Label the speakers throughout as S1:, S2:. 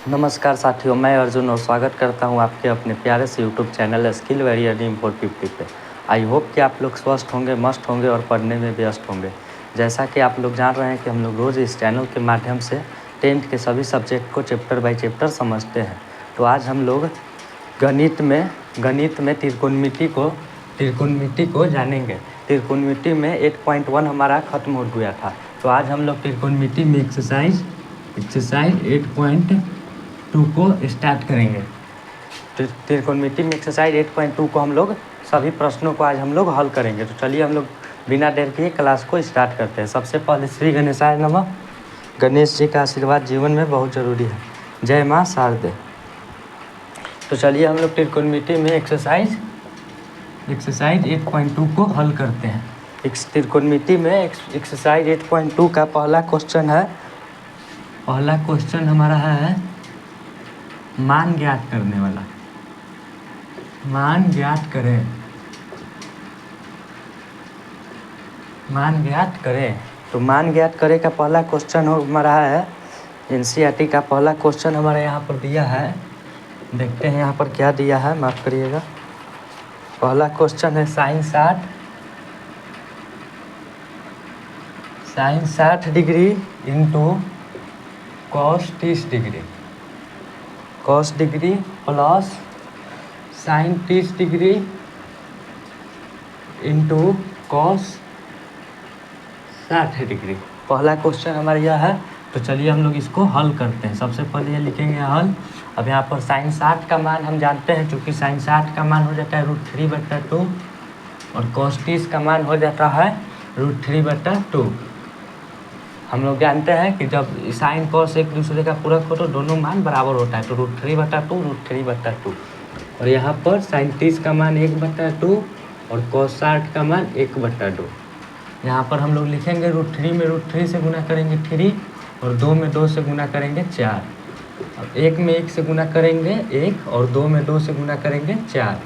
S1: नमस्कार साथियों, मैं अर्जुन और स्वागत करता हूं आपके अपने प्यारे से YouTube channel skill very dream 450 पे। आई होप कि आप लोग स्वस्थ होंगे, मस्त होंगे और पढ़ने में व्यस्त होंगे। जैसा कि आप लोग जान रहे हैं कि हम लोग रोज़ इस चैनल के माध्यम से 10th के सभी सब्जेक्ट को चैप्टर बाई चैप्टर समझते हैं। तो आज हम लोग गणित में त्रिकोणमिति को जानेंगे। त्रिकोणमिति में 8.1 हमारा ख़त्म हो गया था। तो आज हम लोग त्रिकोणमिति में एक्सरसाइज 8.2 को स्टार्ट करेंगे। त्रिकोणमिति में एक्सरसाइज 8.2 को हम लोग सभी प्रश्नों को आज हम लोग हल करेंगे। तो चलिए हम लोग बिना देर किए क्लास को स्टार्ट करते हैं। सबसे पहले श्री गणेशाय नमः। गणेश जी का आशीर्वाद जीवन में बहुत ज़रूरी है। जय माँ शारदे। तो चलिए हम लोग त्रिकोणमिति में एक्सरसाइज 8.2 को हल करते हैं। त्रिकोणमिति में एक्सरसाइज 8.2 का पहला क्वेश्चन हमारा है मान ज्ञात करने वाला। मान ज्ञात करें। तो मान ज्ञात करें का पहला क्वेश्चन हमारा है एनसीईआरटी का पहला क्वेश्चन हमारे यहाँ पर दिया है। देखते हैं यहाँ पर क्या दिया है, माफ़ करिएगा। पहला क्वेश्चन है sine 60 degree into cos 30 degree. Cos degree plus sine 30 degree into cos 60 degree. पहला क्वेश्चन हमारा यह है। तो चलिए हम लोग इसको हल करते हैं। सबसे पहले ये लिखेंगे हल। अब यहाँ पर साइन 60 का मान हम जानते हैं, चूँकि साइन 60 का मान हो जाता है √3/2 और कॉस 30 का मान हो जाता है √3/2। हम लोग जानते हैं कि जब साइन कॉस एक दूसरे का पूरक हो तो दोनों मान बराबर होता है। तो √3/2 और यहाँ पर साइन 30 का मान 1/2 और cos 60 का मान 1/2। यहाँ पर हम लोग लिखेंगे √3 में √3 से गुना करेंगे 3 और 2 में 2 से गुना करेंगे 4। अब 1 में 1 से गुना करेंगे 1 और 2 में 2 से गुना करेंगे 4।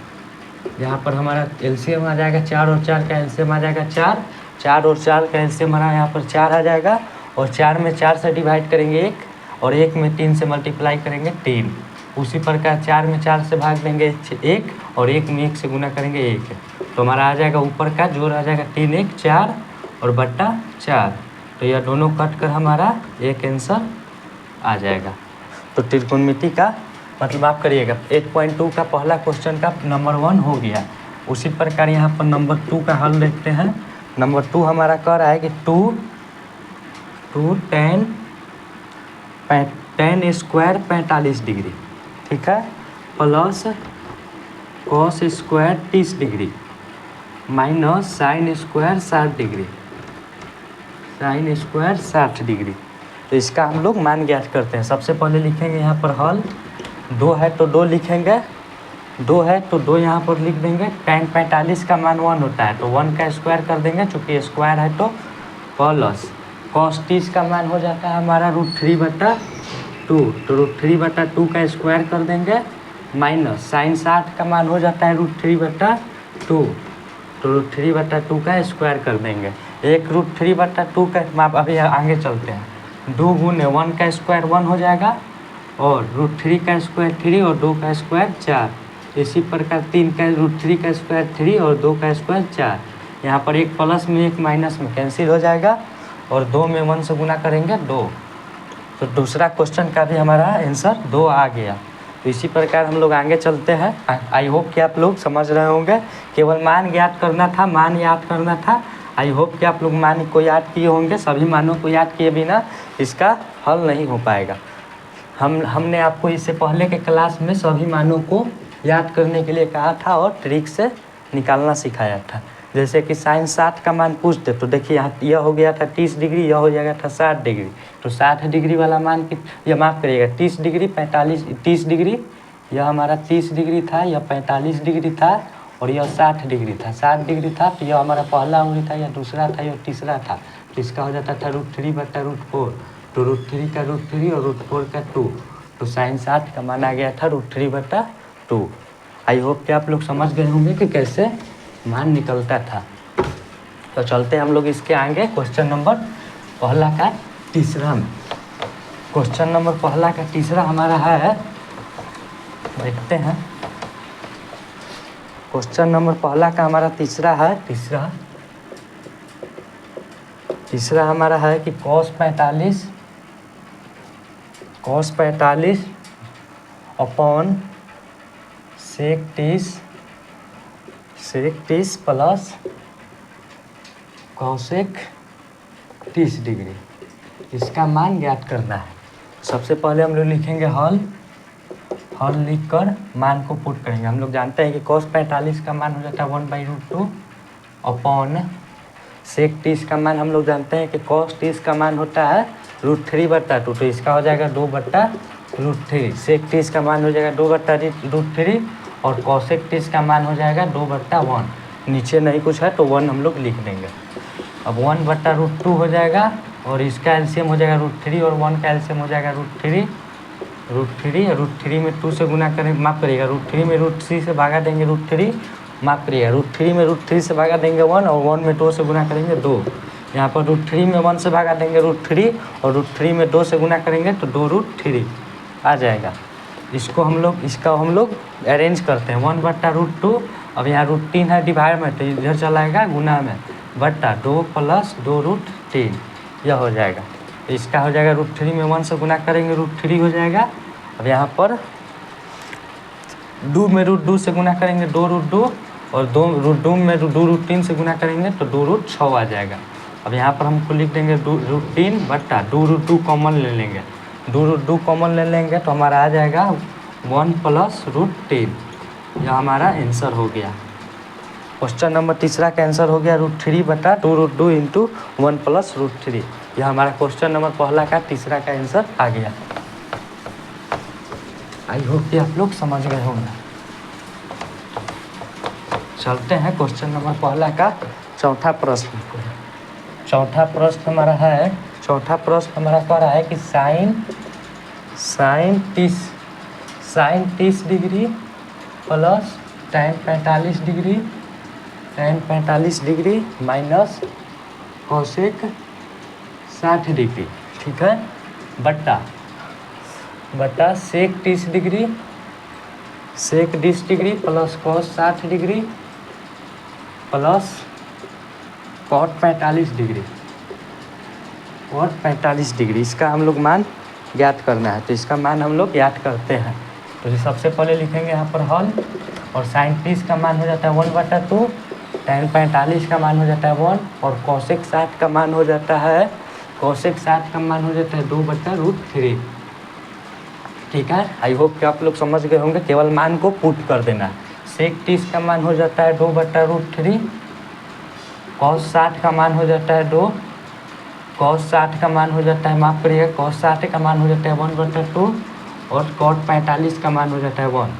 S1: यहाँ पर हमारा एलसीएम आ जाएगा 4 और 4 का एलसीएम आ जाएगा 4। 4 और 4 का एलसीएम हमारा यहाँ पर 4 आ जाएगा और 4 में 4 से डिवाइड करेंगे 1 और 1 में 3 से मल्टीप्लाई करेंगे 3। उसी प्रकार 4 में 4 से भाग देंगे 1 और 1 में 1 से गुना करेंगे 1। तो हमारा आ जाएगा ऊपर का जोड़ आ जाएगा 3 1 4 और बट्टा 4। तो यह दोनों कट कर हमारा एक आंसर आ जाएगा। तो त्रिकोणमिति का मतलब आप करिएगा 8.2 का पहला क्वेश्चन का नंबर 1 हो गया। उसी प्रकार यहाँ पर नंबर 2 का हल देखते हैं। नंबर 2 हमारा कह रहा है कि 2 tan स्क्वायर 45 डिग्री, ठीक है, plus cos square 30 degree minus sine square 60 degree. Sine square 60 degree. तो इसका हम लोग मान ज्ञात करते हैं। सबसे पहले लिखेंगे यहाँ पर हल। 2 है तो 2 लिखेंगे, 2 है तो 2 यहाँ पर लिख देंगे। tan 45 का मान 1 होता है तो 1 का स्क्वायर कर देंगे, चूँकि स्क्वायर है तो प्लस cos 30 का मान हो जाता है हमारा √3/2 तो √3/2 का स्क्वायर कर देंगे माइनस साइन 60 का मान हो जाता है √3/2 तो √3/2 का स्क्वायर कर देंगे। एक √3/2 का माप अभी आगे चलते हैं। 2 गुने 1 का स्क्वायर 1 हो जाएगा और √3 का स्क्वायर 3 और 2 का स्क्वायर 4। इसी प्रकार 3 का √3 का स्क्वायर 3 और 2 का स्क्वायर 4। यहाँ पर एक प्लस में एक माइनस में कैंसिल हो जाएगा और 2 में 1 से गुना करेंगे 2। तो दूसरा क्वेश्चन का भी हमारा आंसर 2 आ गया। तो इसी प्रकार हम लोग आगे चलते हैं। आई होप कि आप लोग समझ रहे होंगे। केवल मान ज्ञात करना था, मान याद करना था। आई होप कि आप लोग मान को याद किए होंगे। सभी मानों को याद किए बिना इसका हल नहीं हो पाएगा। हमने आपको इससे पहले के क्लास में सभी मानों को याद करने के लिए कहा था और ट्रिक से निकालना सिखाया था। जैसे कि साइन 60 का मान पूछते तो देखिए यहाँ यह हो गया था 30 डिग्री, यह हो जाएगा था 60 डिग्री। तो 60 डिग्री वाला मान कि यह माफ़ करिएगा 30 डिग्री 30 डिग्री, यह हमारा 30 डिग्री था, यह 45 डिग्री था और यह 60 डिग्री था। 60 डिग्री था तो यह हमारा पहला उंगली था, यह दूसरा था, यह तीसरा था। तो इसका हो जाता था √3/√4। तो √3 का √3 और √4 का 2। तो साइन 60 का मान आ गया था √3/2। आई होप कि आप लोग समझ गए होंगे कि कैसे मान निकलता था। तो चलते हम लोग इसके आगे क्वेश्चन नंबर पहला का तीसरा में। क्वेश्चन नंबर पहला का तीसरा हमारा है, देखते हैं। क्वेश्चन नंबर पहला का हमारा तीसरा है, तीसरा हमारा है कि cos 45 upon sec 30 plus cosec 30 degree, इसका मान ज्ञात करना है। सबसे पहले हम लोग लिखेंगे हल लिखकर मान को पुट करेंगे। हम लोग जानते हैं कि cos 45 का मान हो जाता है 1/√2 अपॉन sec 30 का मान हम लोग जानते हैं कि cos 30 का मान होता है √3/2, तो इसका हो जाएगा 2/√3। sec 30 का मान हो जाएगा 2/√3 और cosec 30 का मान हो जाएगा 2/1। नीचे नहीं कुछ है तो 1 हम लोग लिख देंगे। अब 1/√2 हो जाएगा और इसका एलसीएम हो जाएगा √3 और 1 का एलसीएम हो जाएगा √3 में 2 से गुना करें, माफ़ करिएगा, √3 में √3 से भागा देंगे √3, माफ़ करिएगा, √3 में √3 से भागा देंगे 1 और 1 में 2 से गुना करेंगे 2। यहाँ पर √3 में 1 से भागा देंगे √3 और √3 में 2 से गुना करेंगे तो 2√3 आ जाएगा। इसका हम लोग अरेंज करते हैं 1/√2। अब यहाँ √3 है डिवाइड में, तो इधर चलाएगा गुना में, बट्टा 2 + 2√3, यह हो जाएगा। इसका हो जाएगा √3 में 1 से गुना करेंगे √3 हो जाएगा। अब यहाँ पर 2 में √2 से गुना करेंगे 2√2 और 2 में 2√3 से गुना करेंगे तो 2√6 आ जाएगा। अब यहाँ पर हमको लिख देंगे 2√3 बट्टा 2√2 कॉमन ले लेंगे, 2√2 कॉमन ले लेंगे तो हमारा आ जाएगा 1 + √3। यह हमारा आंसर हो गया। क्वेश्चन नंबर तीसरा का आंसर हो गया √3/2√2 × 1 + √3। यह हमारा क्वेश्चन नंबर पहला का तीसरा का आंसर आ गया। आई होप कि आप लोग समझ गए होंगे। चलते हैं क्वेश्चन नंबर पहला का चौथा प्रश्न। चौथा प्रश्न हमारा कह रहा है कि sin 30 degree plus tan 45 degree minus cosec 60 degree, ठीक है, बट्टा sec 30 degree plus cos 60 degree plus cot 45 degree. इसका हम लोग मान ज्ञात करना है, तो इसका मान हम लोग ज्ञात करते हैं। तो सबसे पहले लिखेंगे यहाँ पर हल, और sin 30 का मान हो जाता है 1/2, tan 45 का मान हो जाता है 1 और cosec 60 का मान हो जाता है 2/√3, ठीक है। आई होप कि आप लोग समझ गए होंगे। केवल मान को पुट कर देना है। sec 30 का मान हो जाता है 2/√3, cos 60 का मान हो जाता है 2, cos 60 का मान हो जाता है, माफ़ करिएगा, cos 60 का मान हो जाता है 1/2 और cot 45 का मान हो जाता है 1।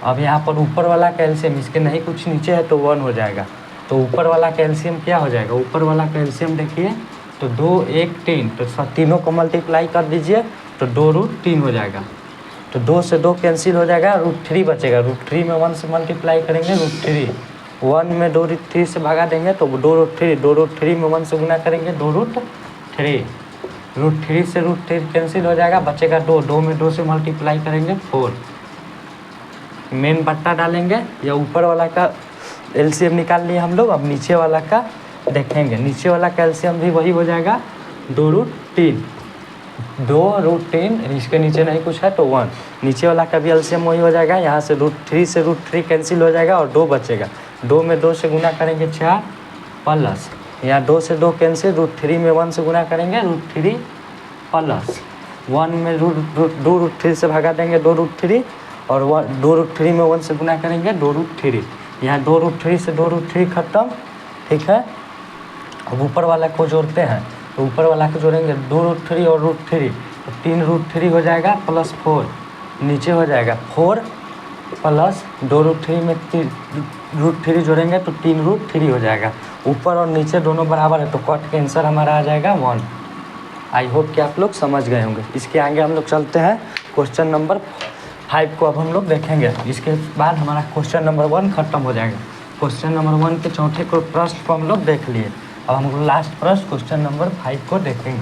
S1: अब यहाँ पर ऊपर वाला कैल्शियम, इसके नहीं कुछ नीचे है तो 1 हो जाएगा। तो ऊपर वाला कैल्शियम क्या हो जाएगा? ऊपर वाला कैल्शियम देखिए तो 2, 1, 3, तो तीनों को मल्टीप्लाई कर दीजिए तो 2√3 हो जाएगा। तो 2 से 2 कैंसिल हो जाएगा, √3 बचेगा। √3 में 1 से मल्टीप्लाई करेंगे √3, 1 में 2√3 से भागा देंगे तो 2√3 में 1 से गुना करेंगे 2√3, √3 से √3 कैंसिल हो जाएगा, बचेगा 2 में 2 से मल्टीप्लाई करेंगे 4। मेन बट्टा डालेंगे, या ऊपर वाला का एलसीएम निकाल लिए हम लोग। अब नीचे वाला का देखेंगे, नीचे वाला कैल्शियम भी वही हो जाएगा 2√3, इसके नीचे नहीं कुछ है तो 1। नीचे वाला का भी एलसीएम वही हो जाएगा। यहाँ से √3 से √3 कैंसिल हो जाएगा और 2 बचेगा। 2 में 2 से गुना करेंगे 4 प्लस, यहाँ 2 से 2 कैंसिल, √3 में 1 से गुना करेंगे √3 प्लस 1 में 2√3 से भगा देंगे 2√3 और 2√3 में 1 से गुना करेंगे 2√3। यहाँ 2√3 से 2√3 खत्म, ठीक है। अब ऊपर वाला को जोड़ते हैं, तो ऊपर वाला को जोड़ेंगे 2√3 और √3 तो 3√3 हो जाएगा प्लस 4, नीचे हो जाएगा 4 प्लस 2√3 में √3 जोड़ेंगे तो 3√3 हो जाएगा। ऊपर और नीचे दोनों बराबर है तो कॉट का आंसर हमारा आ जाएगा 1। आई होप कि आप लोग समझ गए होंगे। इसके आगे हम लोग चलते हैं क्वेश्चन नंबर 5 को अब हम लोग देखेंगे। इसके बाद हमारा क्वेश्चन नंबर 1 खत्म हो जाएगा। क्वेश्चन नंबर 1 के चौथे को प्रश्न को हम लोग देख लिए। अब हम लोग लास्ट प्रश्न क्वेश्चन नंबर 5 को देखेंगे।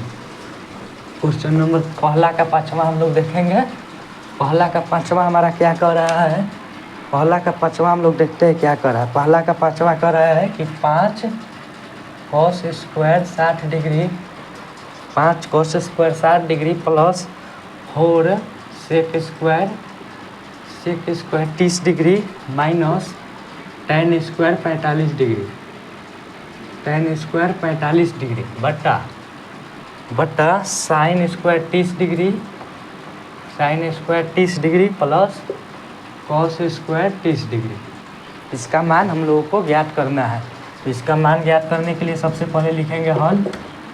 S1: क्वेश्चन नंबर पहला का पाँचवा हम लोग देखेंगे। पहला का पाँचवा हमारा क्या कर रहा है, पहला का पाँचवा हम लोग देखते हैं क्या कर रहा है। पहला का पाँचवा कर रहा है कि 5 cos square 60 degree, 5 cos square 60 degree plus 4 sec square 30 degree minus tan square 45 degree, tan square 45 degree बटा sine square 30 degree, sine square 30 degree plus cos square 30 degree. इसका मान हम लोगों को ज्ञात करना है। तो इसका मान ज्ञात करने के लिए सबसे पहले लिखेंगे हल,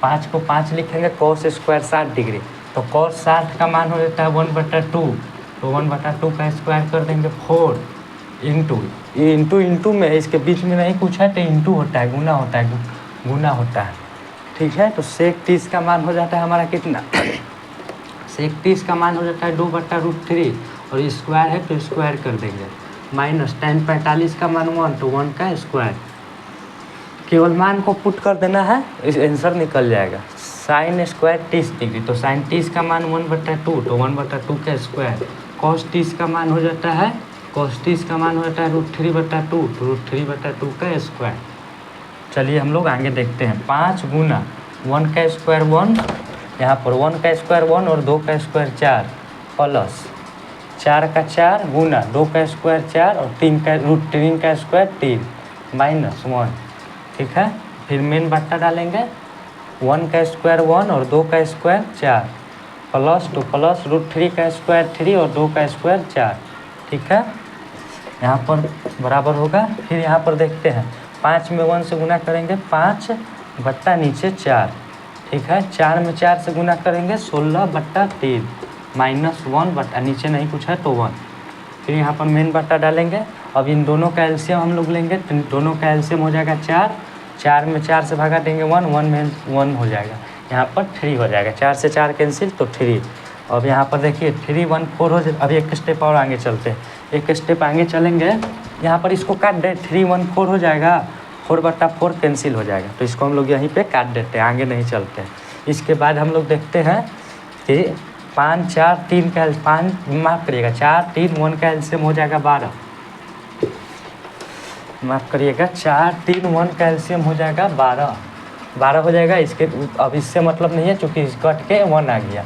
S1: 5 को 5 लिखेंगे, कॉस स्क्वायर 60 डिग्री, तो कॉस 60 का मान हो जाता है 1/2, तो 1/2 का स्क्वायर कर देंगे 4 इंटू में इसके बीच में नहीं कुछ है तो इंटू होता है, गुना होता है। ठीक है, तो सेक 30 का मान हो जाता है हमारा कितना, सेक 30 का मान हो जाता है 2/√3 और स्क्वायर है तो स्क्वायर कर देंगे, माइनस tan 45 का मान 1 तो 1 का स्क्वायर। केवल मान को पुट कर देना है, इस आंसर निकल जाएगा। साइन स्क्वायर 30 डिग्री, तो साइन 30 का मान 1/2 तो 1/2 का स्क्वायर। कॉस 30 का मान हो जाता है, कॉस 30 का मान हो जाता है √3/2 तो √3/2 का स्क्वायर। चलिए हम लोग आगे देखते हैं। 5 गुना 1 का स्क्वायर 1, यहाँ पर 1 का स्क्वायर 1 और 2 का स्क्वायर 4 प्लस 4 का 4 गुना 2 का स्क्वायर 4 और 3 का स्क्वायर 3 माइनस 1। ठीक है, फिर मेन बट्टा डालेंगे, 1 का स्क्वायर 1 और 2 का स्क्वायर 4 प्लस 2 प्लस √3 का स्क्वायर 3 और 2 का स्क्वायर 4। ठीक है, यहाँ पर बराबर होगा। फिर यहाँ पर देखते हैं, 5 में 1 से गुना करेंगे 5 बट्टा नीचे 4। ठीक है, 4 में 4 से गुना करेंगे 16/3 माइनस 1 बट्टा नीचे नहीं कुछ है तो 1। फिर यहाँ पर मेन बट्टा डालेंगे। अब इन दोनों का एलसीएम हम लोग लेंगे, तो दोनों का एलसीएम हो जाएगा 4, 4 में 4 से भागा देंगे 1, 1 में 1 हो जाएगा, यहाँ पर 3 हो जाएगा, 4 से 4 कैंसिल तो 3। अब यहाँ पर देखिए 3 1 4 हो जाए। अब एक स्टेप और आगे चलते हैं, एक स्टेप आगे चलेंगे, यहाँ पर इसको काट दे, 3 1 4 हो जाएगा, 4/4 कैंसिल हो जाएगा, तो इसको हम लोग यहीं पे काट देते हैं, आगे नहीं चलते हैं। इसके बाद हम लोग देखते हैं कि 5 4 3 का 5 माफ़ करिएगा 4 3 1 का एलसीएम हो जाएगा 12, माफ़ करिएगा 4 3 1 का एलसीएम हो जाएगा 12 हो जाएगा। इसके अब इससे मतलब नहीं है चूँकि इस कट के 1 आ गया,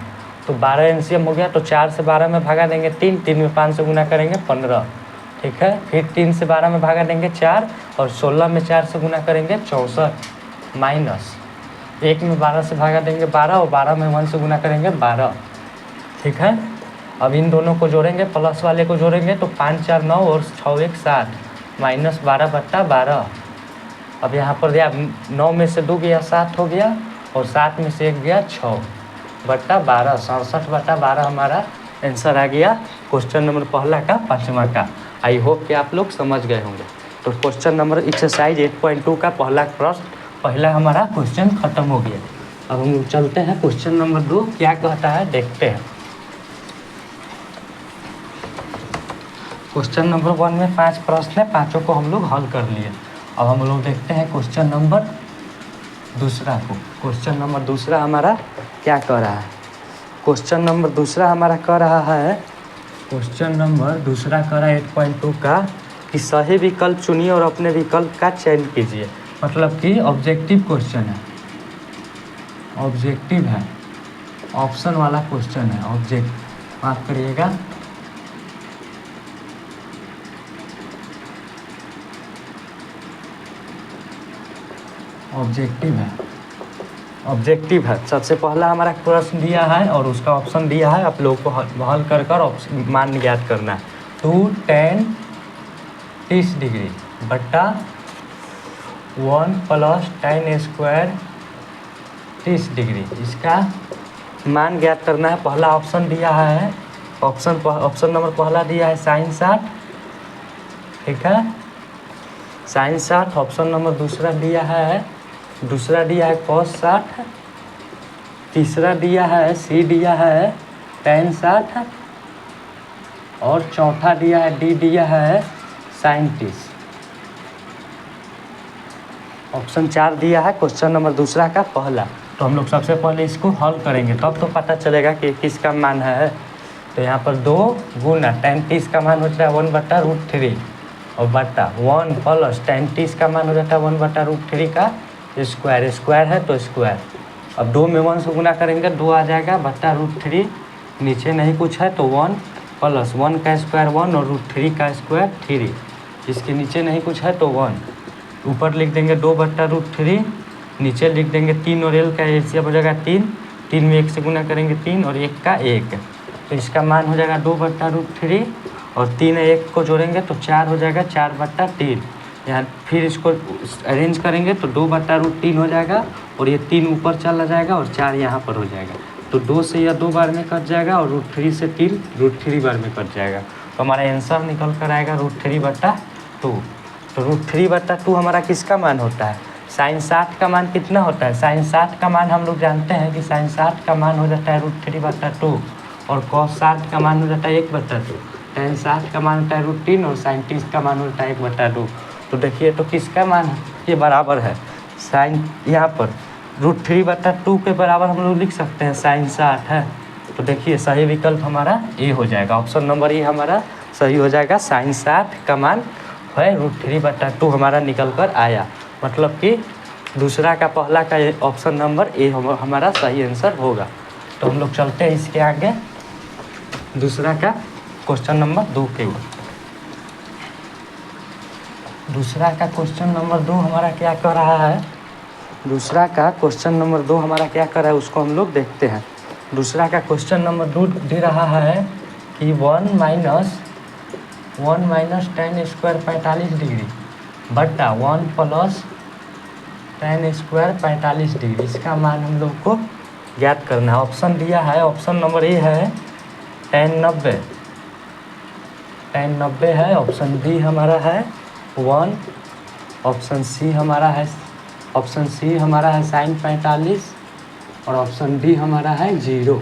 S1: तो 12 एलसीएम हो गया। तो 4 से 12 में भागा देंगे 3, 3 में 5 से गुना करेंगे 15। ठीक है, फिर 3 से 12 में भागा देंगे 4 और 16 में 4 से गुना करेंगे 64 माइनस 1 में 12 से भागा देंगे 12 और 12 में 1 से गुना करेंगे 12। ठीक है, अब इन दोनों को जोड़ेंगे, प्लस वाले को जोड़ेंगे तो 5 4 9 और 6 1 7 माइनस 12/12। अब यहाँ पर दिया 9 में से 2 गया 7 हो गया और 7 में से 1 गया 6/12, 67/12 हमारा आंसर आ गया क्वेश्चन नंबर पहला का 5वां का। आई होप कि आप लोग समझ गए होंगे। तो क्वेश्चन नंबर एक्सरसाइज 8.2 का पहला प्रश्न, पहला हमारा क्वेश्चन खत्म हो गया। अब हम चलते हैं क्वेश्चन नंबर 2 क्या कहता है देखते हैं। क्वेश्चन नंबर 1 में 5 प्रश्न है, पाँचों को हम लोग हल कर लिए। अब हम लोग देखते हैं क्वेश्चन नंबर दूसरा को। क्वेश्चन नंबर दूसरा हमारा क्या कह रहा है, क्वेश्चन नंबर दूसरा हमारा कह रहा है, क्वेश्चन नंबर दूसरा कह रहा है 8.2 का कि सही विकल्प चुनिए और अपने विकल्प का चयन कीजिए। मतलब कि ऑब्जेक्टिव क्वेश्चन है, ऑब्जेक्टिव है, ऑप्शन वाला क्वेश्चन है, ऑब्जेक्ट माफ़ करिएगा ऑब्जेक्टिव है। सबसे पहला हमारा प्रश्न दिया है और उसका ऑप्शन दिया है, आप लोगों को हल कर मान ज्ञात करना है। 2 tan 30 डिग्री बट्टा 1 प्लस tan स्क्वायर 30 डिग्री, इसका मान ज्ञात करना है। पहला ऑप्शन दिया है, ऑप्शन नंबर पहला दिया है साइन 60। ठीक है, साइन 60। ऑप्शन नंबर दूसरा दिया है cos 60। तीसरा दिया है सी दिया है tan 60 और चौथा दिया है डी दिया है साइन 30। ऑप्शन 4 दिया है क्वेश्चन नंबर दूसरा का पहला। तो हम लोग सबसे पहले इसको हल करेंगे तब तो पता चलेगा कि किसका मान है। तो यहाँ पर 2 गुना tan 30 का मान हो जाता है 1/√3 और बटा 1 प्लस tan 30 का मान हो जाता है 1/√3 का स्क्वायर। स्क्वायर है तो स्क्वायर। अब 2 में 1 से गुना करेंगे 2 आ जाएगा बटा √3, नीचे नहीं कुछ है तो 1 प्लस 1 का स्क्वायर 1 और √3 का स्क्वायर 3, इसके नीचे नहीं कुछ है तो 1, ऊपर लिख देंगे 2/√3, नीचे लिख देंगे 3 और l का एलसीएम हो जाएगा 3, 3 में 1 से गुना करेंगे 3 और 1 का 1, तो इसका मान हो जाएगा 2/√3 और 3 1 को जोड़ेंगे तो 4 हो जाएगा 4/3। यहाँ फिर इसको अरेंज करेंगे तो 2/√3 हो जाएगा और ये 3 ऊपर चला जाएगा और 4 यहाँ पर हो जाएगा, तो 2 से यह 2 बार में कट जाएगा और √3 से 3 √3 बार में कट जाएगा, तो हमारा आंसर निकल कर आएगा √3/2। तो √3/2 हमारा किसका मान होता है? sin 60 का मान कितना होता है? sin 60 का मान हम लोग जानते हैं कि sin 60 का मान हो जाता है √3/2 और cos 60 का मान हो जाता है 1/2, tan 60 का मान होता है √3 और sin 30 का मान होता है 1/2। तो देखिए तो किसका मान ये बराबर है? sin यहाँ पर √3/2 के बराबर हम लोग लिख सकते हैं sin 60 है, तो देखिए सही विकल्प हमारा ए हो जाएगा, ऑप्शन नंबर ए हमारा सही हो जाएगा। sin 60 का मान है √3/2 हमारा निकल कर आया, मतलब कि दूसरा का पहला का ऑप्शन नंबर ए हमारा सही आंसर होगा। तो हम लोग चलते हैं इसके आगे दूसरा का क्वेश्चन नंबर 2 के ऊपर। दूसरा का क्वेश्चन नंबर 2 हमारा क्या कर रहा है? दूसरा का क्वेश्चन नंबर 2 हमारा क्या कर रहा है उसको हम लोग देखते हैं। दूसरा का क्वेश्चन नंबर 2 दे रहा है कि 1 माइनस tan स्क्वायर 45 डिग्री बटा 1 प्लस tan स्क्वायर 45 डिग्री, इसका मान हम लोग को ज्ञात करना है। ऑप्शन दिया है, ऑप्शन नंबर ए है tan 90 है, ऑप्शन बी हमारा है 1, ऑप्शन सी हमारा है sin 45 और ऑप्शन डी हमारा है 0।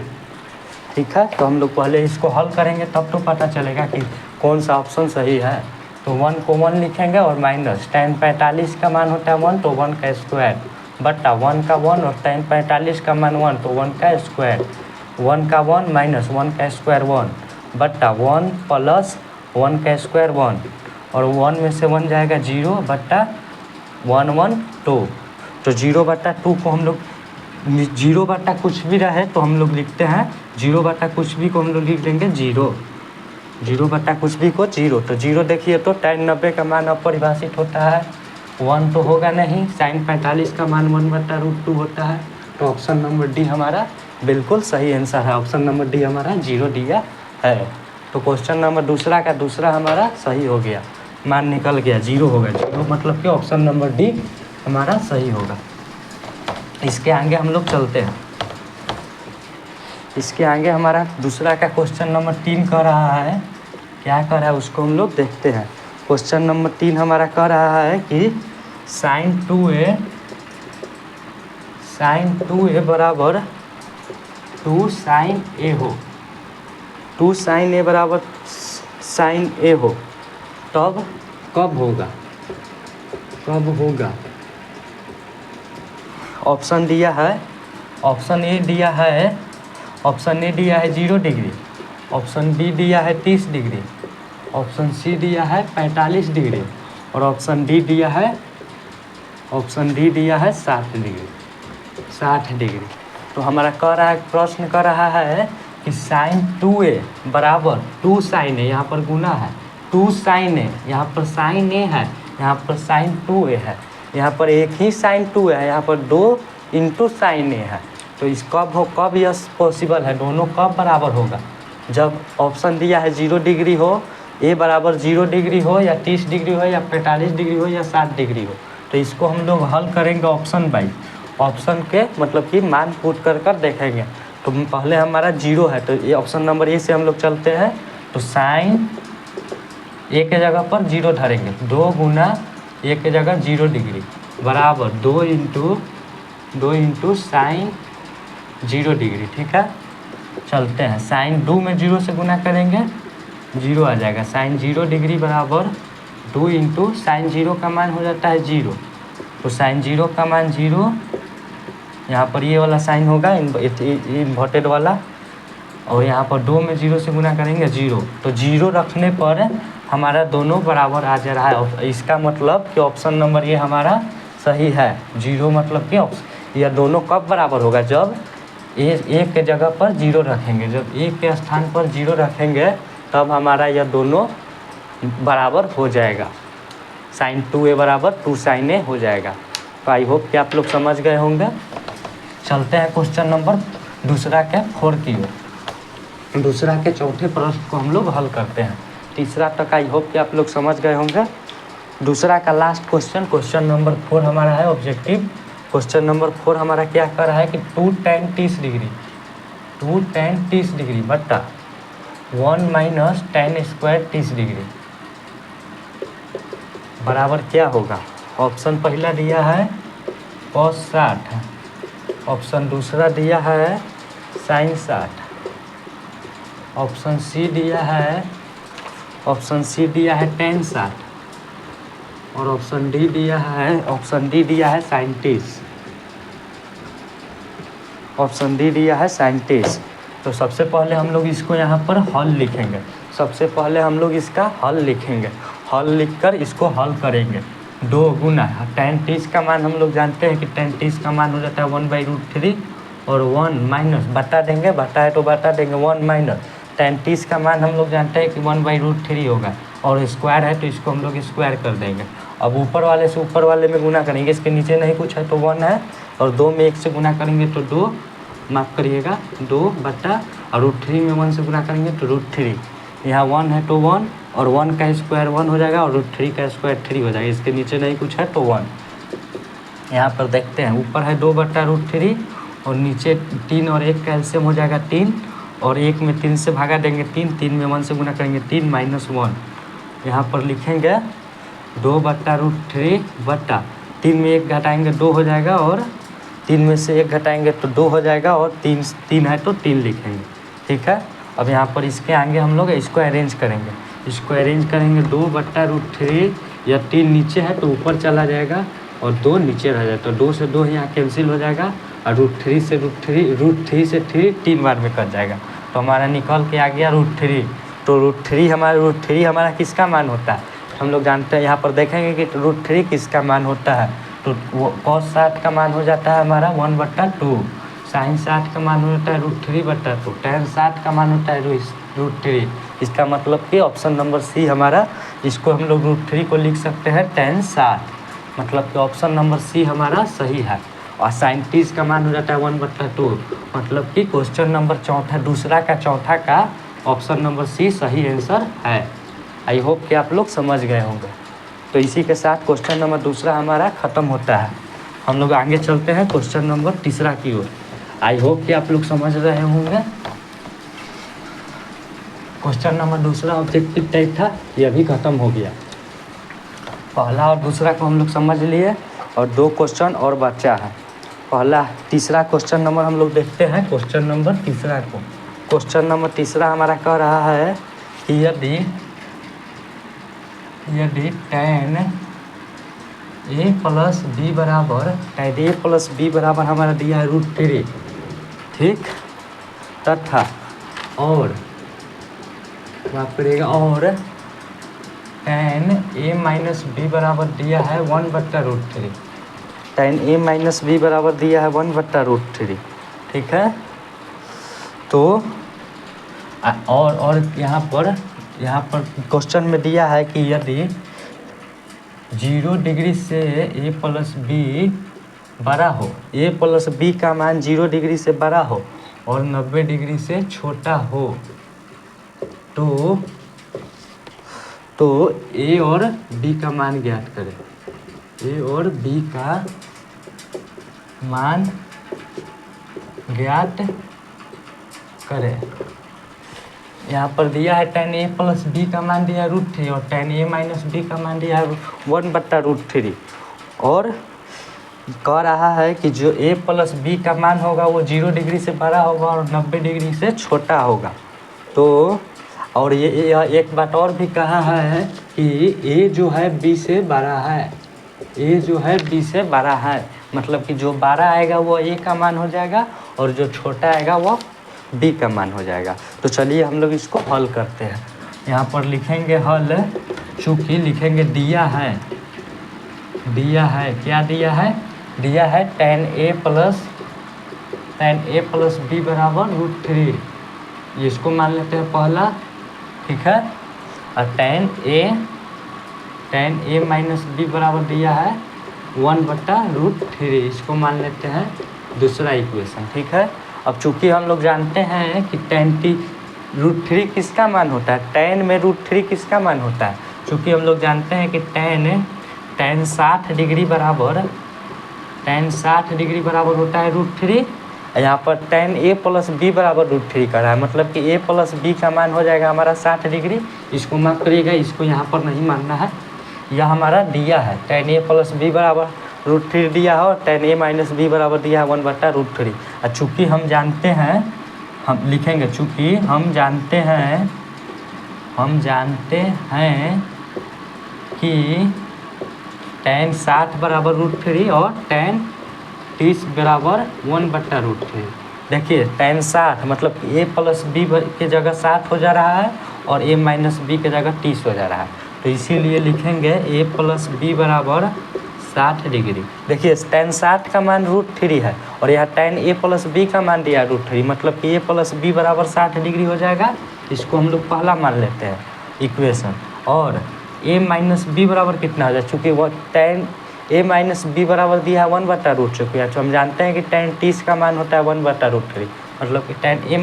S1: ठीक है, तो हम लोग पहले इसको हल करेंगे तब तो पता चलेगा कि कौन सा ऑप्शन सही है। तो 1 को 1 लिखेंगे और माइनस tan 45 का मान होता है 1 तो 1 का स्क्वायर बटा 1 का 1 और tan 45 का मान 1 तो 1 का स्क्वायर, 1 का 1 माइनस 1 का स्क्वायर 1 बटा 1 प्लस 1 का स्क्वायर 1 और 1 में से 1 जाएगा 0 बटा 1 1 2, तो 0/2 को हम लोग 0 कुछ भी रहे तो हम लोग लिखते हैं 0 कुछ भी को हम लोग लिख देंगे 0, 0 कुछ भी को 0, तो 0 देखिए तो tan 90 का मान अपरिभाषित होता है, 1 तो होगा नहीं, sin 45 का मान 1/√2 होता है, तो ऑप्शन नंबर डी हमारा बिल्कुल सही आंसर है। ऑप्शन नंबर डी हमारा 0 दिया है, तो क्वेश्चन नंबर दूसरा हमारा सही हो गया, मान निकल गया 0 होगा, 0 मतलब कि ऑप्शन नंबर डी हमारा सही होगा। इसके आगे हम लोग चलते हैं, इसके आगे हमारा दूसरा का क्वेश्चन नंबर 3 कर रहा है, क्या कर रहा है उसको हम लोग देखते हैं। क्वेश्चन नंबर 3 हमारा कह रहा है कि sin 2a बराबर 2 sin a हो, 2 sin a बराबर sin a हो, तब कब होगा? ऑप्शन दिया है, ऑप्शन ए दिया है 0 डिग्री, ऑप्शन बी दिया है 30 डिग्री, ऑप्शन सी दिया है 45 डिग्री और ऑप्शन डी दिया है 60 डिग्री। तो हमारा प्रश्न कर रहा है कि sin 2a बराबर 2 sin a, यहाँ पर गुना है 2 sin a, यहाँ पर sin a है, यहाँ पर sin 2a है, यहाँ पर एक ही sin 2 है, यहाँ पर 2 इंटू sin a है, तो इस कब यह पॉसिबल है? दोनों कब बराबर होगा? जब ऑप्शन दिया है 0 डिग्री हो, ए बराबर 0 डिग्री हो या 30 डिग्री हो या 45 डिग्री हो या 60 डिग्री हो, तो इसको हम लोग हल करेंगे ऑप्शन बाई, ऑप्शन के मतलब कि मान पुट कर देखेंगे। तो पहले हमारा 0 है, तो ये ऑप्शन नंबर ए से हम लोग चलते हैं, तो sin ए के जगह पर 0 धरेंगे, 2 गुना ए के जगह 0 डिग्री बराबर 2 इंटू sin 0 डिग्री। ठीक है, चलते हैं, sin 2 में 0 से गुना करेंगे 0 आ जाएगा, sin 0 डिग्री बराबर 2 इंटू sin 0 का मान हो जाता है 0, तो sin 0 का मान 0 यहाँ पर ये वाला साइन होगा इन्वर्टेड वाला, और यहाँ पर 2 में 0 से गुना करेंगे 0, तो 0 रखने पर हमारा दोनों बराबर आ जा रहा है। इसका मतलब कि ऑप्शन नंबर ये हमारा सही है। 0 मतलब कि ऑप्शन यह दोनों कब बराबर होगा, जब एक के जगह पर 0 रखेंगे, जब एक के स्थान पर 0 रखेंगे तब हमारा यह दोनों बराबर हो जाएगा। sin 2a बराबर 2 sin a हो जाएगा। तो आई होप कि आप लोग समझ गए होंगे। चलते हैं क्वेश्चन नंबर दूसरा के 4 की ओर। दूसरा के चौथे प्रश्न को हम लोग हल करते हैं। तीसरा तक आई होप कि आप लोग समझ गए होंगे। दूसरा का लास्ट क्वेश्चन नंबर 4 हमारा है ऑब्जेक्टिव। क्वेश्चन नंबर 4 हमारा क्या कर रहा है कि 2 tan 30 डिग्री बटा 1 माइनस tan स्क्वायर 30 डिग्री बराबर क्या होगा। ऑप्शन पहला दिया है cos 60, ऑप्शन दूसरा दिया है sin 60, ऑप्शन सी दिया है tan 60, और ऑप्शन डी दिया है sin 30। ऑप्शन डी दिया है sin 30। तो सबसे पहले हम लोग इसको यहाँ पर हल लिखेंगे। हल लिखकर इसको हल करेंगे। 2 गुना tan 30 का मान हम लोग जानते हैं कि tan 30 का मान हो जाता है 1/√3, और 1 माइनस बटा देंगे, बटा है तो बटा देंगे 1 माइनस tan 30 का मान हम लोग जानते हैं कि 1/√3 होगा, और स्क्वायर है तो इसको हम लोग स्क्वायर कर देंगे। अब ऊपर वाले से ऊपर वाले में गुना करेंगे, इसके नीचे नहीं कुछ है तो 1 है, और 2 में 1 से गुना करेंगे तो 2, माफ़ करिएगा 2 बटा, और √3 में 1 से गुना करेंगे तो √3। यहाँ 1 है तो 1, और 1 का स्क्वायर 1 हो जाएगा, और √3 का स्क्वायर 3 हो जाएगा। इसके नीचे नहीं कुछ है तो 1। यहाँ पर देखते हैं, ऊपर है 2 बटा √3, और नीचे 3 और 1 का एलसीएम हो जाएगा 3, और 1 में 3 से भागा देंगे 3 में 1 से गुना करेंगे 3 माइनस 1। यहाँ पर लिखेंगे 2 बटा √3 बटा 3 में 1 घटाएंगे 2 हो जाएगा, और 3 में से 1 घटाएंगे तो 2 हो जाएगा, और 3 है तो 3 लिखेंगे। ठीक है। अब यहाँ पर इसके आगे हम लोग इसको अरेंज करेंगे। 2 बटा √3, या 3 नीचे है तो ऊपर चला जाएगा, और 2 नीचे रह जाए तो 2 से 2 यहाँ कैंसिल हो जाएगा, और √3 से 3 3 बार में कट जाएगा, तो हमारा निकल के आ गया √3। तो √3 हमारा किसका मान होता है, हम लोग जानते हैं। यहाँ पर देखेंगे कि √3 किसका मान होता है, तो वो cos 60 का मान हो जाता है हमारा 1/2, sin 60 का मान होता है √3/2, tan 60 का मान होता है √3। इसका मतलब कि ऑप्शन नंबर सी हमारा, इसको हम लोग √3 को लिख सकते हैं tan 60, मतलब कि ऑप्शन नंबर सी हमारा सही है। और sin 30 का मान हो जाता है 1/2, मतलब कि क्वेश्चन नंबर दूसरा का चौथा का ऑप्शन नंबर सी सही आंसर है। आई होप कि आप लोग समझ गए होंगे। तो इसी के साथ क्वेश्चन नंबर दूसरा हमारा ख़त्म होता है। हम लोग आगे चलते हैं क्वेश्चन नंबर तीसरा की ओर। आई होप कि आप लोग समझ रहे होंगे। क्वेश्चन नंबर दूसरा ऑब्जेक्टिव टाइप था, यह भी ख़त्म हो गया। पहला और दूसरा को हम लोग समझ लिए, और 2 क्वेश्चन और बचा है। तीसरा क्वेश्चन नंबर हम लोग देखते हैं। क्वेश्चन नंबर तीसरा को, क्वेश्चन नंबर तीसरा हमारा कह रहा है कि यदि tan a प्लस b बराबर हमारा दिया है √3, ठीक, तथा और माफ करिएगा, और tan a माइनस b बराबर दिया है 1/√3, tan a माइनस b बराबर दिया है 1/√3, ठीक है। तो और यहाँ पर क्वेश्चन में दिया है कि यदि 0 डिग्री से a प्लस b बड़ा हो, a प्लस b का मान 0 डिग्री से बड़ा हो और 90 डिग्री से छोटा हो, तो a और b का मान ज्ञात करें। a और b का मान ज्ञात करें। यहाँ पर दिया है tan a प्लस b का मान दिया है √3, और tan a माइनस b का मान दिया है 1/√3, और कह रहा है कि जो a प्लस b का मान होगा वो 0 डिग्री से बड़ा होगा और 90 डिग्री से छोटा होगा। तो और ये एक बात और भी कहा है कि a जो है b से बड़ा है, मतलब कि जो 12 आएगा वो ए का मान हो जाएगा और जो छोटा आएगा वो बी का मान हो जाएगा। तो चलिए हम लोग इसको हल करते हैं। यहाँ पर लिखेंगे हल, चूँकि लिखेंगे दिया है क्या दिया है tan a प्लस बी बराबर √3, इसको मान लेते हैं पहला, ठीक है। और tan a माइनस बी बराबर दिया है 1/√3, इसको मान लेते हैं दूसरा इक्वेशन, ठीक है। अब चूंकि हम लोग जानते हैं कि √3 किसका मान होता है, tan में √3 किसका मान होता है, चूँकि हम लोग जानते हैं कि tan 60 डिग्री बराबर होता है √3। यहाँ पर tan a प्लस बी बराबर √3 का रहा है, मतलब कि a प्लस बी का मान हो जाएगा हमारा 60 डिग्री। इसको माफ करिएगा, इसको यहाँ पर नहीं मानना है, यह हमारा दिया है tan a प्लस बी बराबर √3 दिया है और tan a माइनस बी बराबर दिया है 1/√3। और चूँकि हम जानते हैं, हम लिखेंगे चूँकि हम जानते हैं कि tan 60 बराबर √3 और tan 30 बराबर 1/√3। देखिए tan 60 मतलब a प्लस बी के जगह 60 हो जा रहा है और a माइनस बी के जगह 30 हो जा रहा है, तो इसीलिए लिखेंगे a प्लस बी बराबर 60 डिग्री। देखिए tan 60 का मान √3 है और यहाँ tan a प्लस बी का मान दिया √3, मतलब कि a प्लस बी बराबर 60 डिग्री हो जाएगा। इसको हम लोग पहला मान लेते हैं इक्वेशन। और a माइनस बी बराबर कितना हो जाए, चूँकि वो tan a माइनस बी बराबर दिया है 1/√3, तो हम जानते हैं कि tan 30 का मान होता है 1/√3, मतलब कि tan a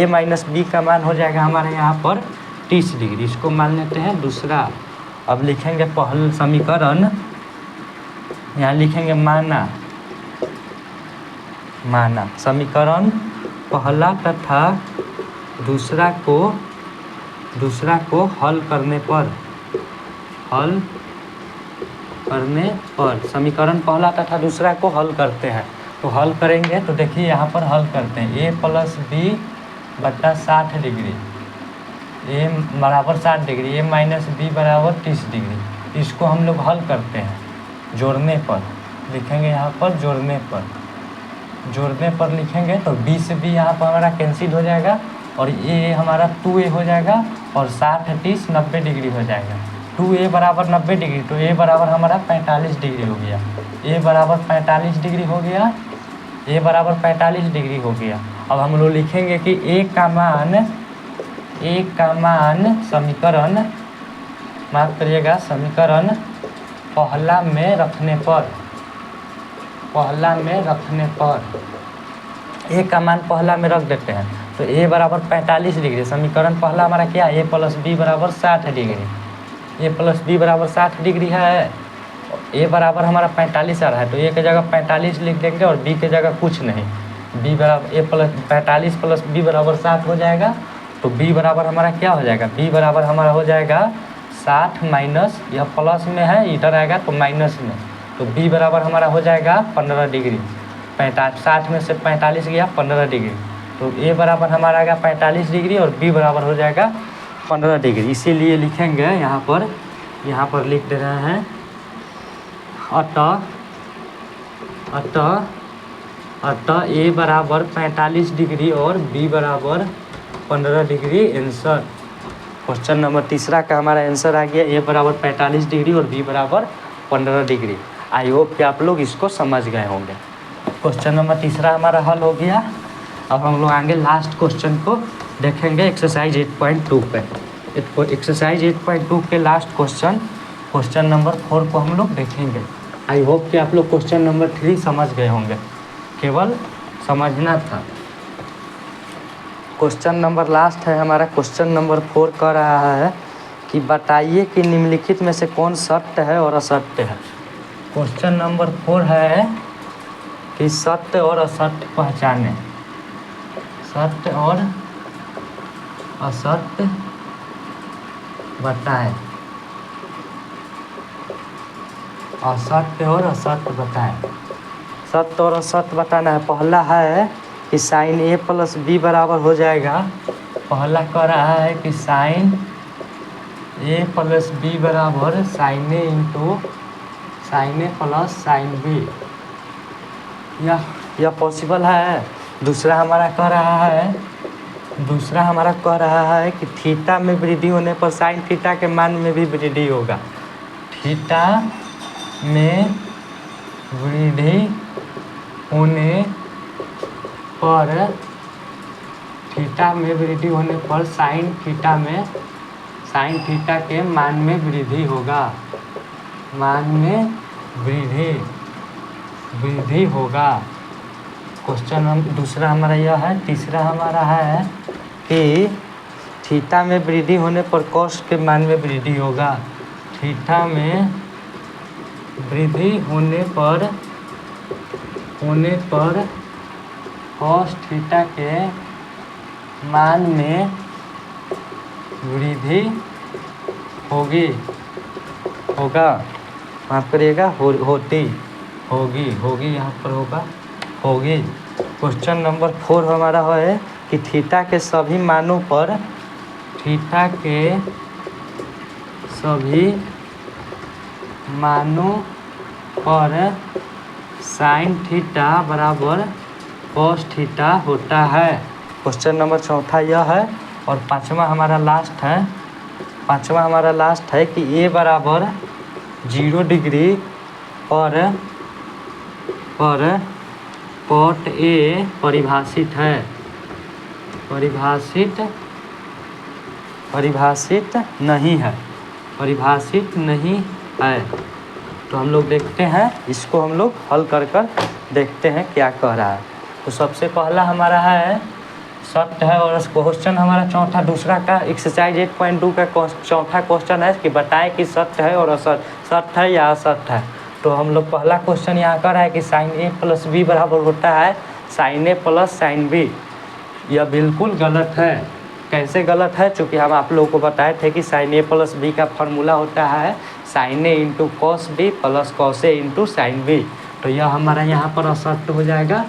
S1: माइनस बी का मान हो जाएगा हमारे यहाँ पर 30 डिग्री। इसको मान लेते हैं दूसरा। अब लिखेंगे पहला समीकरण, यहाँ लिखेंगे माना समीकरण पहला तथा दूसरा को हल करने पर समीकरण पहला तथा दूसरा को हल करते हैं। तो हल करेंगे तो देखिए यहाँ पर हल करते हैं a प्लस बी बटा 60 डिग्री, a बराबर 60 डिग्री, a माइनस बी बराबर 30 डिग्री। इसको हम लोग हल करते हैं, जोड़ने पर लिखेंगे, यहाँ पर जोड़ने पर लिखेंगे तो b से b यहाँ पर हमारा कैंसिल हो जाएगा और ये हमारा 2a हो जाएगा और 60 30 90 डिग्री हो जाएगा। 2a बराबर 90 डिग्री, तो a बराबर हमारा 45 डिग्री हो गया। a बराबर 45 डिग्री हो गया। अब हम लोग लिखेंगे कि a का मान समीकरण, माफ करिएगा, समीकरण पहला में रखने पर a का मान पहला में रख देते हैं तो a बराबर 45 डिग्री। समीकरण पहला हमारा क्या है, a प्लस बी बराबर 60 डिग्री, a प्लस बी बराबर 60 डिग्री है। a बराबर हमारा 45 आ रहा है तो a के जगह 45 लिख देंगे और b के जगह कुछ नहीं, b बराबर a प्लस 45 प्लस b बराबर 60 हो जाएगा। तो b बराबर हमारा क्या हो जाएगा, b बराबर हमारा हो जाएगा 60 माइनस, यह प्लस में है इधर आएगा तो माइनस में, तो b बराबर हमारा हो जाएगा 15 डिग्री। 60 में से 45 गया 15 डिग्री, तो a बराबर हमारा आएगा 45 डिग्री और b बराबर हो जाएगा 15 डिग्री। इसीलिए लिखेंगे यहाँ पर लिख दे रहे हैं अतः a बराबर 45 डिग्री और b बराबर 15 डिग्री आंसर। क्वेश्चन नंबर तीसरा का हमारा आंसर आ गया, a बराबर 45 डिग्री और b बराबर 15 डिग्री। आई होप कि आप लोग इसको समझ गए होंगे। क्वेश्चन नंबर तीसरा हमारा हल हो गया। अब हम लोग आगे लास्ट क्वेश्चन को देखेंगे एक्सरसाइज 8.2 पे। एक्सरसाइज 8.2 के लास्ट क्वेश्चन नंबर 4 को हम लोग देखेंगे। आई होप कि आप लोग क्वेश्चन नंबर 3 समझ गए होंगे, केवल समझना था। क्वेश्चन नंबर लास्ट है हमारा, क्वेश्चन नंबर 4 कह रहा है कि बताइए कि निम्नलिखित में से कौन सत्य है और असत्य है। क्वेश्चन नंबर 4 है कि सत्य और असत्य पहचाने, सत्य और असत्य बताएं, असत्य और असत्य बताएं। सत्य और असत्य बताना है। पहला है कि साइन a प्लस बी बराबर हो जाएगा, पहला कह रहा है कि साइन a प्लस बी बराबर sine a into sine a plus sine B यह पॉसिबल है। दूसरा हमारा कह रहा है कि थीटा में वृद्धि होने पर साइन थीटा के मान में भी वृद्धि होगा। थीटा में वृद्धि होने पर साइन थीटा के मान में वृद्धि होगा। क्वेश्चन दूसरा हमारा यह है। तीसरा हमारा है कि थीटा में वृद्धि होने पर कॉस के मान में वृद्धि होगा। थीटा में वृद्धि होने पर कॉस थीटा के मान में वृद्धि होगा। माफ करिएगा, होगी यहाँ पर होगी। क्वेश्चन नंबर 4 हमारा है कि थीटा के सभी मानों पर साइन थीटा बराबर कॉस थीटा होता है। क्वेश्चन नंबर 4 यह है। और पांचवा हमारा लास्ट है कि ए बराबर 0 डिग्री पर कॉट ए परिभाषित नहीं है। तो हम लोग देखते हैं, इसको हम लोग हल कर देखते हैं क्या कह रहा है। तो सबसे पहला हमारा है सत्य है। और क्वेश्चन हमारा चौथा दूसरा का एक्सरसाइज 8.2 का चौथा क्वेश्चन है कि बताएं कि सत्य है और सत्य है या असत्य है। तो हम लोग पहला क्वेश्चन यहाँ कर रहा है कि साइन ए प्लस बी बराबर होता है sine A plus sine B. यह बिल्कुल गलत है। कैसे गलत है? चूँकि हम आप लोगों को बताए थे कि साइन ए प्लस बी का फॉर्मूला होता है sine A into cos B plus cos A into sine B. तो यह हमारा यहाँ पर असत्य हो जाएगा।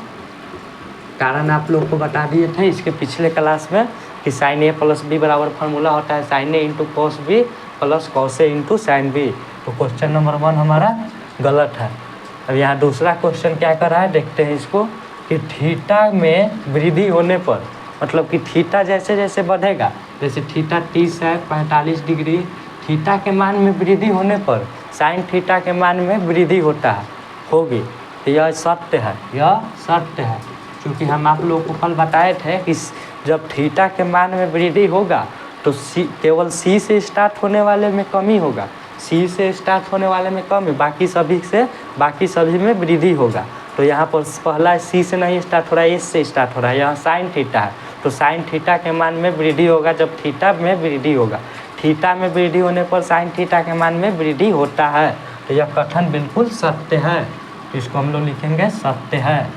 S1: कारण आप लोग को बता दिए थे इसके पिछले क्लास में कि साइन ए प्लस बी बराबर फार्मूला होता है sine A into cos B plus cos A into sine B. तो क्वेश्चन नंबर 1 हमारा गलत है। अब यहाँ दूसरा क्वेश्चन क्या कर रहा है, देखते हैं इसको कि थीटा में वृद्धि होने पर, मतलब कि थीटा जैसे जैसे बढ़ेगा, जैसे थीटा 30 है 45 डिग्री, थीटा के मान में वृद्धि होने पर साइन थीटा के मान में वृद्धि होगी। तो यह सत्य है, क्योंकि हम आप लोगों को कल बताए थे कि जब थीटा के मान में वृद्धि होगा तो केवल सी से स्टार्ट होने वाले में कमी होगा, सी से स्टार्ट होने वाले में कमी, बाकी सभी में वृद्धि होगा। तो यहाँ पर पहला सी से नहीं स्टार्ट हो रहा है, एस से स्टार्ट हो रहा है। यहाँ साइन थीटा है तो साइन थीटा के मान में वृद्धि होगा जब थीटा में वृद्धि होगा। थीटा में वृद्धि होने पर साइन थीटा के मान में वृद्धि होता है। तो यह कथन बिल्कुल सत्य है। तो इसको हम लोग लिखेंगे सत्य है।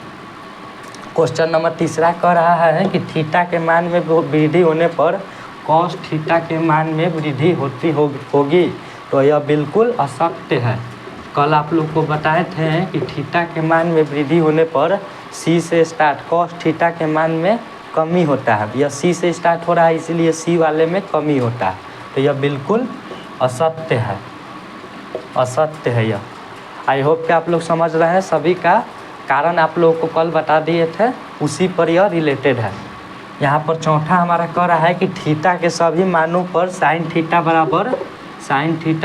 S1: क्वेश्चन नंबर 3 कह रहा है कि थीटा के मान में वृद्धि होने पर कॉस थीटा के मान में वृद्धि होगी। तो यह बिल्कुल असत्य है। कल आप लोग को बताए थे कि थीटा के मान में वृद्धि होने पर सी से स्टार्ट कॉस थीटा के मान में कमी होता है। यह सी से स्टार्ट हो रहा है इसलिए सी वाले में कमी होता है। तो यह बिल्कुल असत्य है यह। आई होप कि आप लोग समझ रहे हैं। सभी का कारण आप लोगों को कल बता दिए थे, उसी पर यह रिलेटेड है। यहाँ पर चौथा हमारा कह रहा है कि थीटा के सभी मानों पर साइन थीटा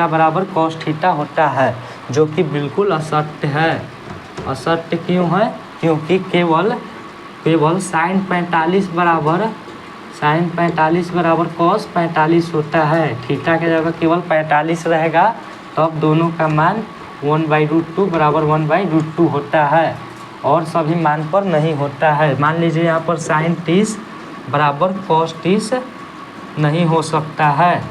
S1: बराबर कॉस थीटा होता है, जो कि बिल्कुल असत्य है। असत्य क्यों है? क्योंकि केवल साइन 45 बराबर कॉस 45 होता है। थीटा के जगह केवल 45 रहेगा तब दोनों का मान 1/√2 बराबर 1/√2 होता है, और सभी मान पर नहीं होता है। मान लीजिए यहाँ पर साइन 30 बराबर कॉस 30 नहीं हो सकता है,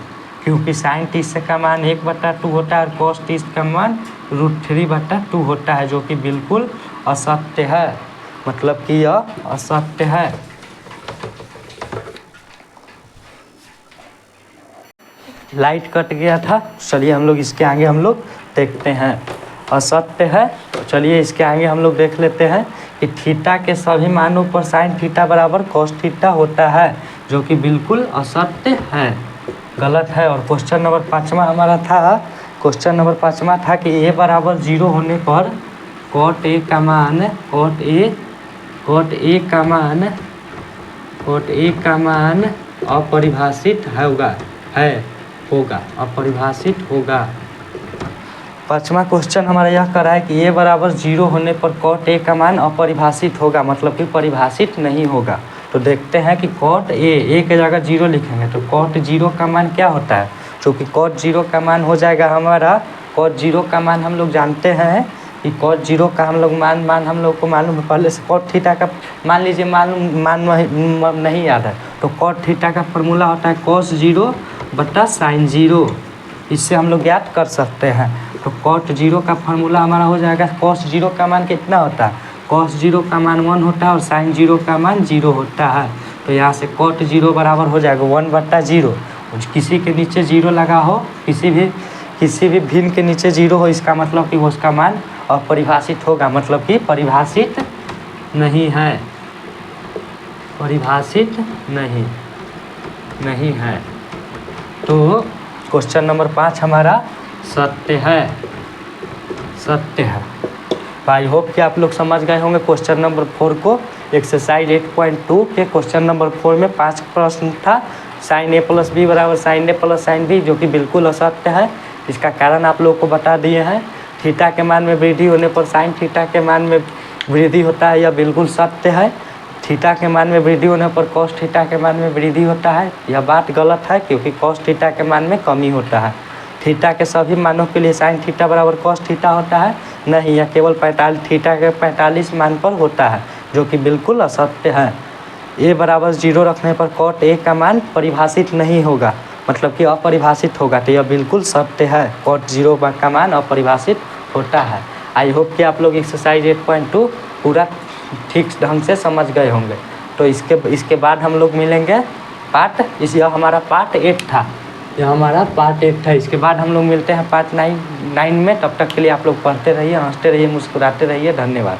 S1: क्योंकि साइन 30 का मान 1/2 होता है और कॉस 30 का मान √3/2 होता है, जो कि बिल्कुल असत्य है। मतलब कि यह असत्य है। लाइट कट गया था, चलिए हम लोग इसके आगे हम लोग देखते हैं। असत्य है। तो चलिए इसके आगे हम लोग देख लेते हैं कि थीटा के सभी मानों पर साइन थीटा बराबर कॉस थीटा होता है, जो कि बिल्कुल असत्य है, गलत है। और क्वेश्चन नंबर 5 हमारा था, कि ए बराबर 0 होने पर कॉट ए का मान अपरिभाषित होगा। पांचवा क्वेश्चन हमारा यह कर रहा है कि ए बराबर 0 होने पर कॉट ए का मान अपरिभाषित होगा, मतलब कि परिभाषित नहीं होगा। तो देखते हैं कि कॉट ए की जगह 0 लिखेंगे तो कॉट 0 का मान क्या होता है। चूँकि कॉट 0 का मान हो जाएगा हमारा, कॉट 0 का मान हम लोग जानते हैं कि कॉट 0 का हम लोग मान हम लोग को मालूम है पहले से। कॉट थीटा का मान लीजिए मान नहीं याद है तो कॉट थीटा का फॉर्मूला होता है कॉस 0 बटा साइन 0। इससे हम लोग ज्ञात कर सकते हैं। तो कॉट 0 का फार्मूला हमारा हो जाएगा, कॉस 0 का मान कितना होता है, कॉस 0 का मान 1 होता है और साइन 0 का मान 0 होता है। तो यहाँ से कॉट 0 बराबर हो जाएगा 1/0। किसी के नीचे 0 लगा हो, किसी भी भिन्न के नीचे 0 हो, इसका मतलब कि उसका मान अपरिभाषित होगा, मतलब कि परिभाषित नहीं है, परिभाषित नहीं है। तो क्वेश्चन नंबर 5 हमारा सत्य है। आई होप कि आप लोग समझ गए होंगे क्वेश्चन नंबर 4 को। एक्सरसाइज 8.2 के क्वेश्चन नंबर 4 में 5 प्रश्न था। साइन ए प्लस बी बराबर sign A plus sine B, जो कि बिल्कुल असत्य है। इसका कारण आप लोग को बता दिए हैं। थीटा के मान में वृद्धि होने पर साइन थीटा के मान में वृद्धि होता है, यह बिल्कुल सत्य है। थीटा के मान में वृद्धि होने पर कॉस थीटा के मान में वृद्धि होता है, यह बात गलत है, क्योंकि कॉस थीटा के मान में कमी होता है। थीटा के सभी मानों के लिए साइन थीटा बराबर कॉस थीटा होता है, नहीं, यह केवल 45 थीटा के 45 मान पर होता है, जो कि बिल्कुल असत्य है। ए बराबर 0 रखने पर कॉट ए का मान परिभाषित नहीं होगा, मतलब कि अपरिभाषित होगा, तो यह बिल्कुल सत्य है। कॉट 0 का मान अपरिभाषित होता है। आई होप कि आप लोग एक्सरसाइज 8.2 पूरा ठीक ढंग से समझ गए होंगे। तो इसके बाद हम लोग मिलेंगे यह हमारा पार्ट 8 था। इसके बाद हम लोग मिलते हैं पार्ट 9 में। तब तक के लिए आप लोग पढ़ते रहिए, हंसते रहिए, मुस्कुराते रहिए। धन्यवाद।